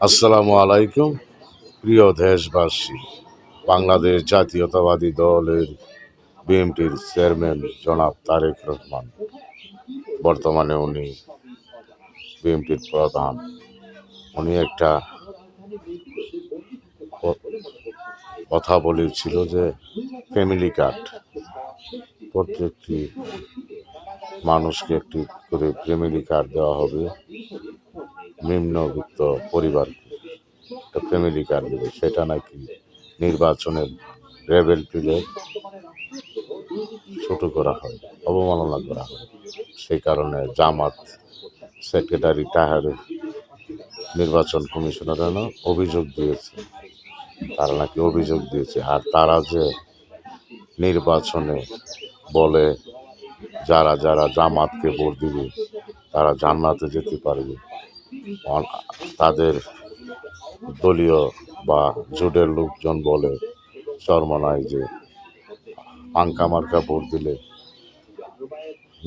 আসসালামু আলাইকুম। প্রিয় দেশবাসী, বাংলাদেশ জাতীয়তাবাদী দলের বিএনপির চেয়ারম্যান জনাব তারেক রহমান, বর্তমানে উনি বিএনপির প্রধান। উনি একটা কথা বলেছিল যে ফ্যামিলি কার্ড, প্রত্যেকটি মানুষকে একটি করে ফ্যামিলি কার্ড দেওয়া হবে, নিম্নবিত্ত পরিবারকে একটা ফ্যামিলি কার্ড দেবে। সেটা নাকি নির্বাচনের লেভেল তুলে ছোট করা হয়, অবমাননা করা হয়। সেই কারণে জামাত সেক্রেটারি তাহারে নির্বাচন কমিশনের অভিযোগ দিয়েছে, তারা নাকি অভিযোগ দিয়েছে। আর তারা যে নির্বাচনে বলে যারা যারা জামাতকে ভোট দিবে তারা জান্নাতে যেতে পারবে, তাদের দলীয় বা জোটের লোকজন বলে চরমনায় যে পাঙ্কা মার্কা ভোট দিলে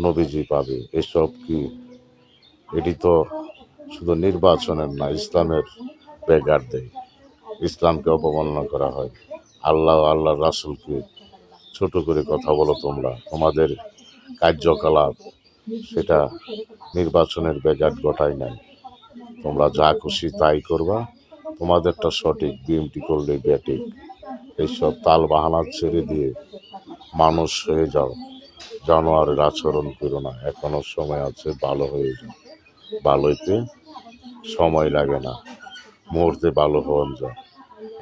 নবীজি পাবে। এসব কি? এটি তো শুধু নির্বাচনের না, ইসলামের ব্যাঘাত দেয়, ইসলামকে অবমাননা করা হয়। আল্লাহ রাসূলকে ছোট করে কথা বলো তোমরা, তোমাদের কার্যকলাপ সেটা নির্বাচনের ব্যাঘাত ঘটায় নাই। তোমরা যা খুশি তাই করবা, তোমাদেরটা সঠিক, বিএমটি করলে ব্যাটিক। এইসব তাল বাহানা ছেড়ে দিয়ে মানুষ হয়ে যাও, জানোয়ারের আচরণ করো না। এখনো সময় আছে, ভালো হয়ে যাও। ভালো হইতে সময় লাগে না, মুহূর্তে ভালো হওয়া যায়।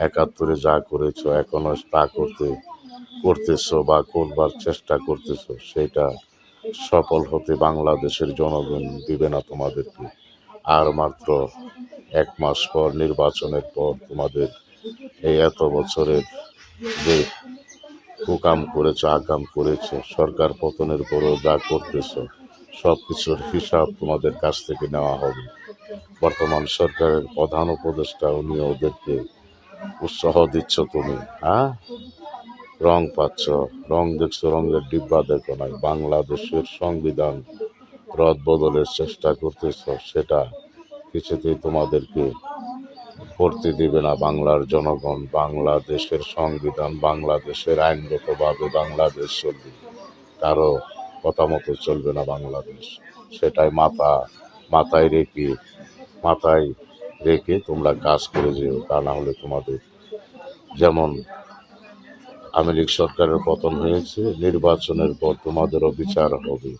৭১ যা করেছো এখনো তা করতেছো বা করবার চেষ্টা করতেছো, সেটা সফল হতে বাংলাদেশের জনগণ দিবে না তোমাদেরকে। আর মাত্র ১ মাস পর, নির্বাচনের পর, তোমাদের এই এত বছরের যে কুকাম করেছো, আকাম করেছো, সরকার পতনের পরও যা করতেছো, সব কিছুর হিসাব তোমাদের কাছ থেকে নেওয়া হবে। বর্তমান সরকারের প্রধান উপদেষ্টা, উনি ওদেরকে উৎসাহ দিচ্ছ তুমি, হ্যাঁ? রং পাচ্ছ, রং দেখছো, রঙের ডিব্বা দেখো নাই। বাংলাদেশের সংবিধান রদ বদলের চেষ্টা করতেছ, সেটা কিছুতেই তোমাদেরকে করতে দিবে না বাংলার জনগণ। বাংলাদেশের সংবিধান, বাংলাদেশের আইনগতভাবে বাংলাদেশ চলবে, কারো কথা মতো চলবে না বাংলাদেশ। সেটাই মাথায় রেখে তোমরা কাজ করে যেও। তা না হলে তোমাদের যেমন আওয়ামী লীগ সরকারের পতন হয়েছে, নির্বাচনের পর তোমাদেরও বিচার হবে।